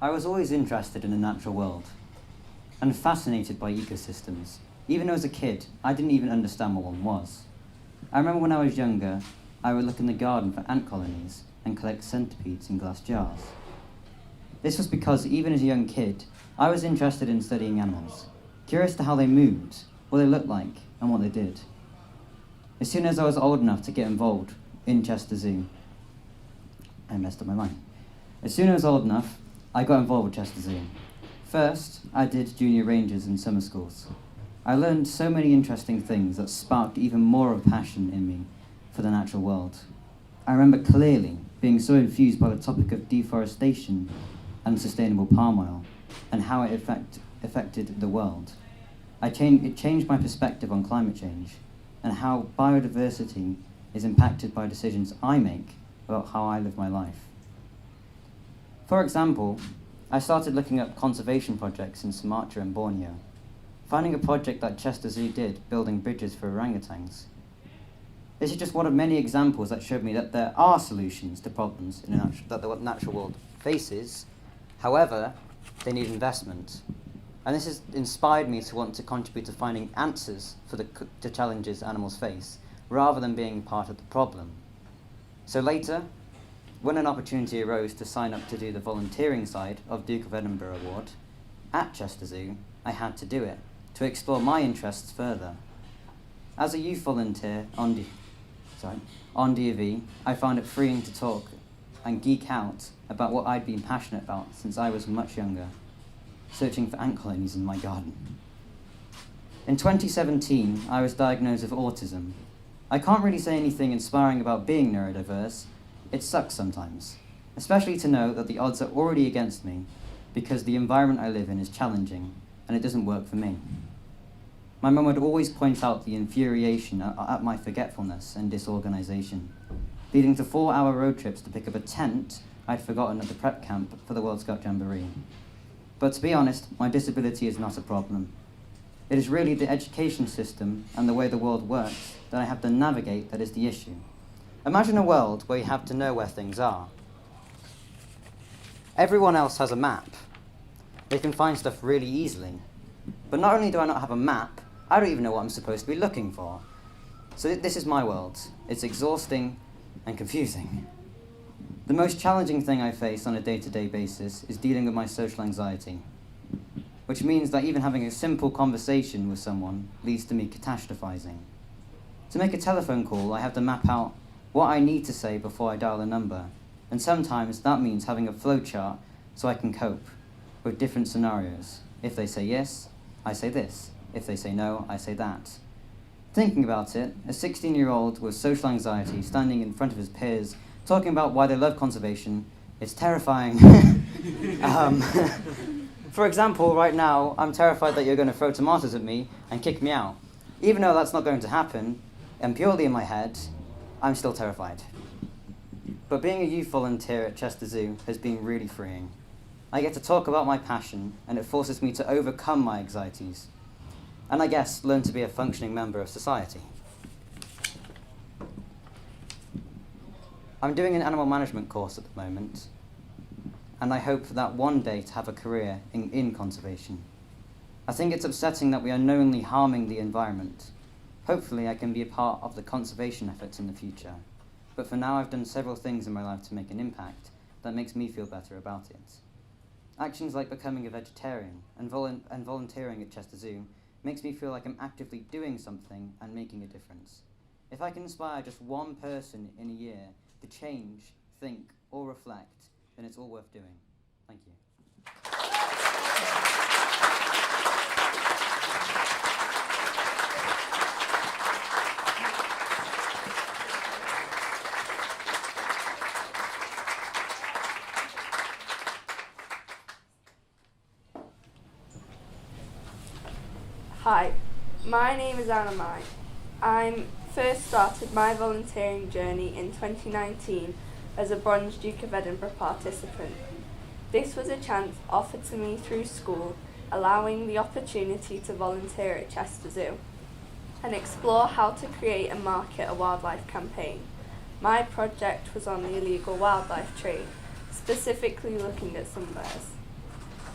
I was always interested in the natural world and fascinated by ecosystems. Even as a kid, I didn't even understand what one was. I remember when I was younger, I would look in the garden for ant colonies and collect centipedes in glass jars. This was because even as a young kid, I was interested in studying animals, curious to how they moved, what they looked like, and what they did. As soon as I was old enough to get involved in Chester Zoo, I messed up my line. As soon as I was old enough, I got involved with Chester Zoo. First, I did junior rangers in summer schools. I learned so many interesting things that sparked even more of a passion in me for the natural world. I remember clearly being so infused by the topic of deforestation and sustainable palm oil and how it affected the world. It changed my perspective on climate change and how biodiversity is impacted by decisions I make about how I live my life. For example, I started looking up conservation projects in Sumatra and Borneo, finding a project that Chester Zoo did building bridges for orangutans. This is just one of many examples that showed me that there are solutions to problems that the natural world faces. However, they need investment. And this has inspired me to want to contribute to finding answers for the challenges animals face, rather than being part of the problem. So later, when an opportunity arose to sign up to do the volunteering side of Duke of Edinburgh Award at Chester Zoo, I had to do it, to explore my interests further. As a youth volunteer on DOV, I found it freeing to talk and geek out about what I'd been passionate about since I was much younger, searching for ant colonies in my garden. In 2017, I was diagnosed with autism. I can't really say anything inspiring about being neurodiverse. It sucks sometimes, especially to know that the odds are already against me because the environment I live in is challenging and it doesn't work for me. My mum would always point out the infuriation at my forgetfulness and disorganization, leading to 4-hour road trips to pick up a tent I'd forgotten at the prep camp for the World Scout Jamboree. But to be honest, my disability is not a problem. It is really the education system and the way the world works that I have to navigate that is the issue. Imagine a world where you have to know where things are. Everyone else has a map. They can find stuff really easily. But not only do I not have a map, I don't even know what I'm supposed to be looking for. So this is my world. It's exhausting and confusing. The most challenging thing I face on a day-to-day basis is dealing with my social anxiety, which means that even having a simple conversation with someone leads to me catastrophizing. To make a telephone call, I have to map out what I need to say before I dial a number, and sometimes that means having a flowchart so I can cope with different scenarios. If they say yes, I say this. If they say no, I say that. Thinking about it, a 16-year-old with social anxiety standing in front of his peers talking about why they love conservation, it's terrifying. For example, right now, I'm terrified that you're going to throw tomatoes at me and kick me out. Even though that's not going to happen, and purely in my head, I'm still terrified. But being a youth volunteer at Chester Zoo has been really freeing. I get to talk about my passion, and it forces me to overcome my anxieties. And I guess learn to be a functioning member of society. I'm doing an animal management course at the moment, and I hope that one day to have a career in conservation. I think it's upsetting that we are knowingly harming the environment. Hopefully I can be a part of the conservation efforts in the future, but for now I've done several things in my life to make an impact that makes me feel better about it. Actions like becoming a vegetarian and volunteering at Chester Zoo makes me feel like I'm actively doing something and making a difference. If I can inspire just one person in a year to change, think, or reflect, then it's all worth doing. Thank you. Hi, my name is Anna Mai. I first started my volunteering journey in 2019 as a Bronze Duke of Edinburgh participant. This was a chance offered to me through school, allowing the opportunity to volunteer at Chester Zoo and explore how to create and market a wildlife campaign. My project was on the illegal wildlife trade, specifically looking at sunbears.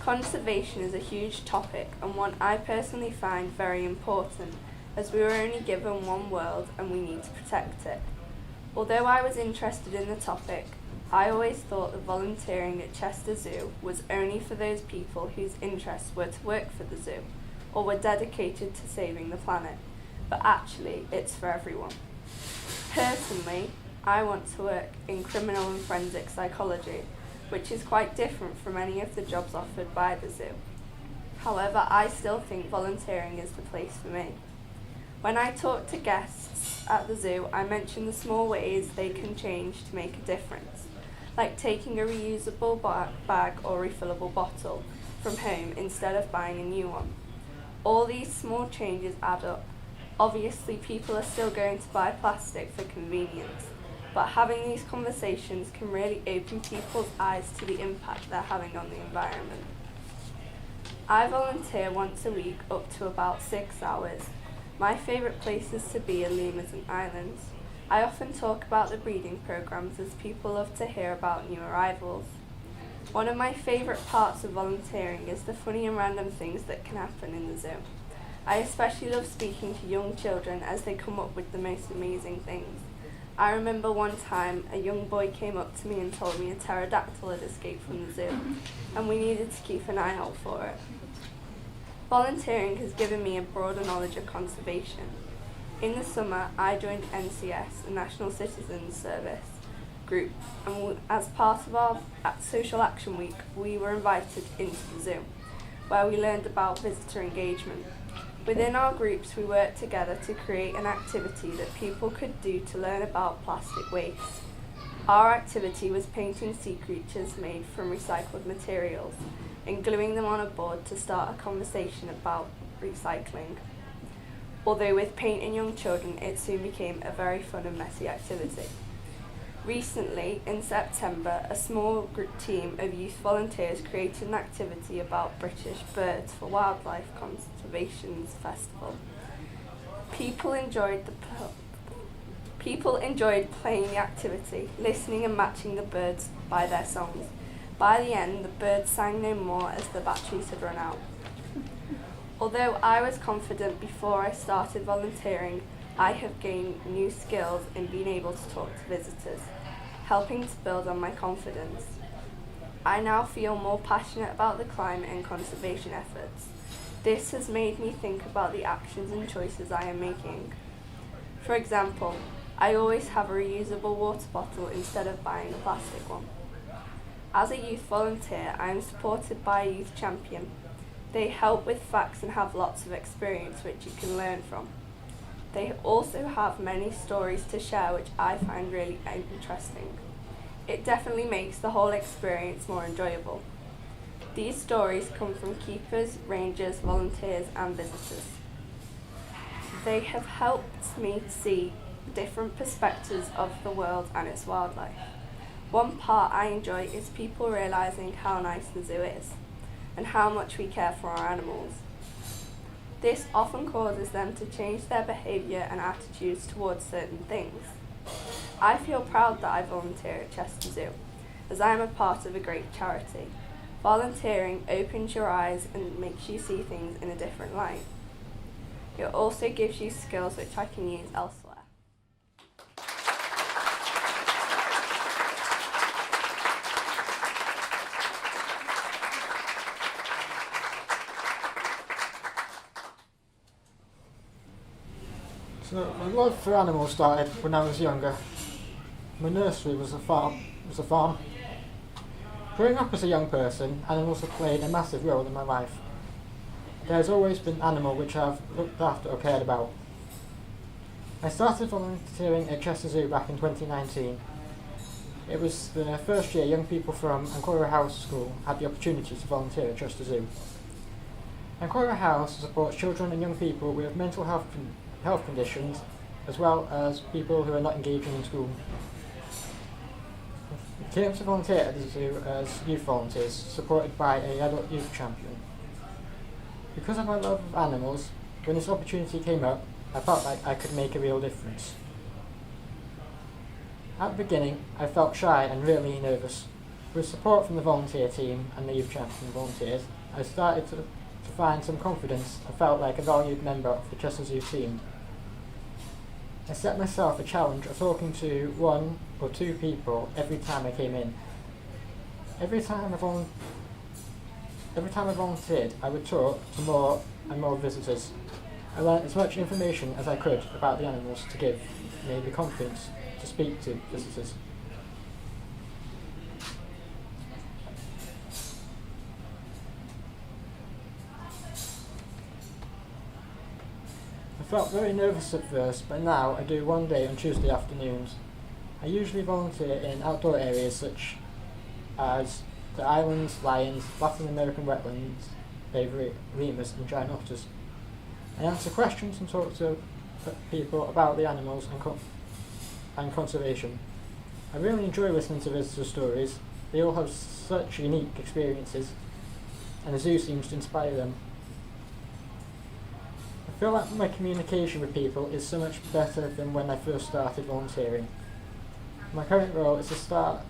Conservation is a huge topic and one I personally find very important, as we were only given one world and we need to protect it. Although I was interested in the topic, I always thought that volunteering at Chester Zoo was only for those people whose interests were to work for the zoo, or were dedicated to saving the planet, but actually it's for everyone. Personally, I want to work in criminal and forensic psychology, which is quite different from any of the jobs offered by the zoo. However, I still think volunteering is the place for me. When I talk to guests at the zoo, I mention the small ways they can change to make a difference, like taking a reusable bag or refillable bottle from home instead of buying a new one. All these small changes add up. Obviously, people are still going to buy plastic for convenience, but having these conversations can really open people's eyes to the impact they're having on the environment. I volunteer once a week up to about 6 hours. My favourite places to be are lemurs and islands. I often talk about the breeding programmes as people love to hear about new arrivals. One of my favourite parts of volunteering is the funny and random things that can happen in the zoo. I especially love speaking to young children as they come up with the most amazing things. I remember one time a young boy came up to me and told me a pterodactyl had escaped from the zoo and we needed to keep an eye out for it. Volunteering has given me a broader knowledge of conservation. In the summer, I joined NCS, the National Citizens Service group, and as part of our Social Action Week, we were invited into the zoo, where we learned about visitor engagement. Within our groups, we worked together to create an activity that people could do to learn about plastic waste. Our activity was painting sea creatures made from recycled materials and gluing them on a board to start a conversation about recycling. Although with paint and young children, it soon became a very fun and messy activity. Recently, in September, a small team of youth volunteers created an activity about British birds for Wildlife Conservation's Festival. People enjoyed playing the activity, listening and matching the birds by their songs. By the end, the birds sang no more as the batteries had run out. Although I was confident before I started volunteering, I have gained new skills in being able to talk to visitors, helping to build on my confidence. I now feel more passionate about the climate and conservation efforts. This has made me think about the actions and choices I am making. For example, I always have a reusable water bottle instead of buying a plastic one. As a youth volunteer, I am supported by a youth champion. They help with facts and have lots of experience which you can learn from. They also have many stories to share which I find really interesting. It definitely makes the whole experience more enjoyable. These stories come from keepers, rangers, volunteers and visitors. They have helped me see different perspectives of the world and its wildlife. One part I enjoy is people realising how nice the zoo is and how much we care for our animals. This often causes them to change their behaviour and attitudes towards certain things. I feel proud that I volunteer at Chester Zoo, as I am a part of a great charity. Volunteering opens your eyes and makes you see things in a different light. It also gives you skills which I can use elsewhere. So my love for animals started when I was younger. My nursery was a farm. Growing up as a young person, animals have played a massive role in my life. There has always been an animal which I have looked after or cared about. I started volunteering at Chester Zoo back in 2019. It was the first year young people from Ancora House School had the opportunity to volunteer at Chester Zoo. Ancora House supports children and young people with mental health conditions, as well as people who are not engaging in school. We came to volunteer at the zoo as youth volunteers, supported by an adult youth champion. Because of my love of animals, when this opportunity came up, I felt like I could make a real difference. At the beginning, I felt shy and really nervous. With support from the volunteer team and the youth champion volunteers, I started to find some confidence and felt like a valued member of the Chester Zoo team. I set myself a challenge of talking to 1 or 2 people every time I came in. Every time I volunteered, I would talk to more and more visitors. I learned as much information as I could about the animals to give me the confidence to speak to visitors. I felt very nervous at first, but now I do one day on Tuesday afternoons. I usually volunteer in outdoor areas such as the islands, lions, Latin American wetlands, Avery, lemurs and giant otters. I answer questions and talk to people about the animals and conservation. I really enjoy listening to visitor stories. They all have such unique experiences, and the zoo seems to inspire them. I feel like my communication with people is so much better than when I first started volunteering. My current role is to start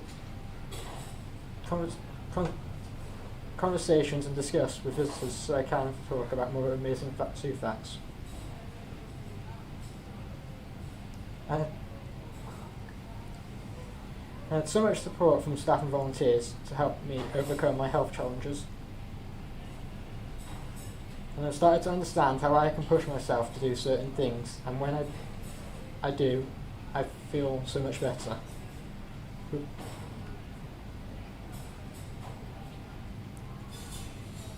conversations and discuss with visitors so I can talk about more amazing zoo facts. I had so much support from staff and volunteers to help me overcome my health challenges. And I've started to understand how I can push myself to do certain things, and when I do, I feel so much better.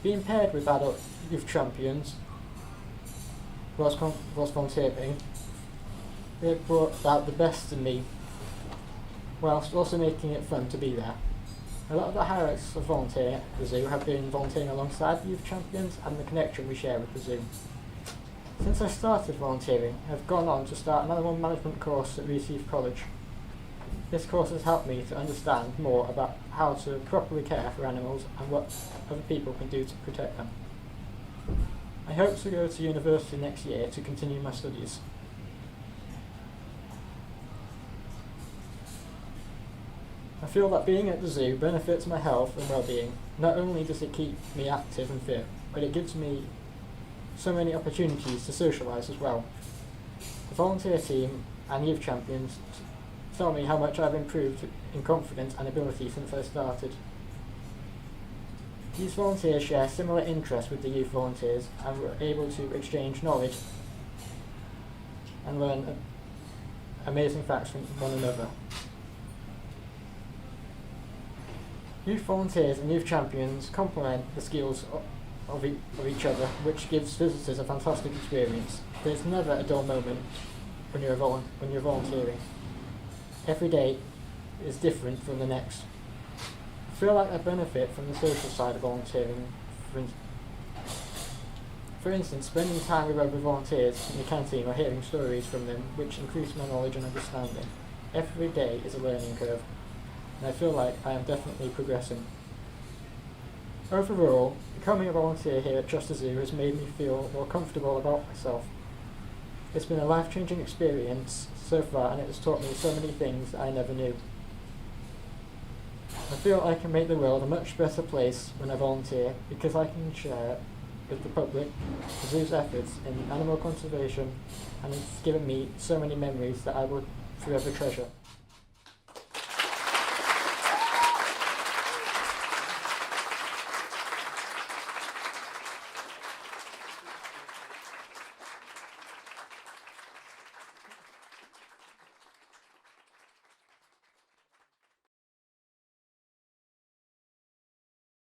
Being paired with adult youth champions whilst volunteering, they brought out the best in me, whilst also making it fun to be there. A lot of the highlights of volunteering at the zoo have been volunteering alongside the youth champions and the connection we share with the zoo. Since I started volunteering, I've gone on to start an animal management course at Reese College. This course has helped me to understand more about how to properly care for animals and what other people can do to protect them. I hope to go to university next year to continue my studies. I feel that being at the zoo benefits my health and well-being. Not only does it keep me active and fit, but it gives me so many opportunities to socialise as well. The volunteer team and youth champions tell me how much I've improved in confidence and ability since I started. These volunteers share similar interests with the youth volunteers and were able to exchange knowledge and learn amazing facts from one another. Youth volunteers and youth champions complement the skills of each other, which gives visitors a fantastic experience. There's never a dull moment when you're volunteering. Every day is different from the next. I feel like I benefit from the social side of volunteering. For instance, spending time with other volunteers in the canteen or hearing stories from them, which increase my knowledge and understanding. Every day is a learning curve, and I feel like I am definitely progressing. Overall, becoming a volunteer here at Chester Zoo has made me feel more comfortable about myself. It's been a life-changing experience so far, and it has taught me so many things I never knew. I feel I can make the world a much better place when I volunteer because I can share with the public the zoo's efforts in animal conservation, and it's given me so many memories that I will forever treasure.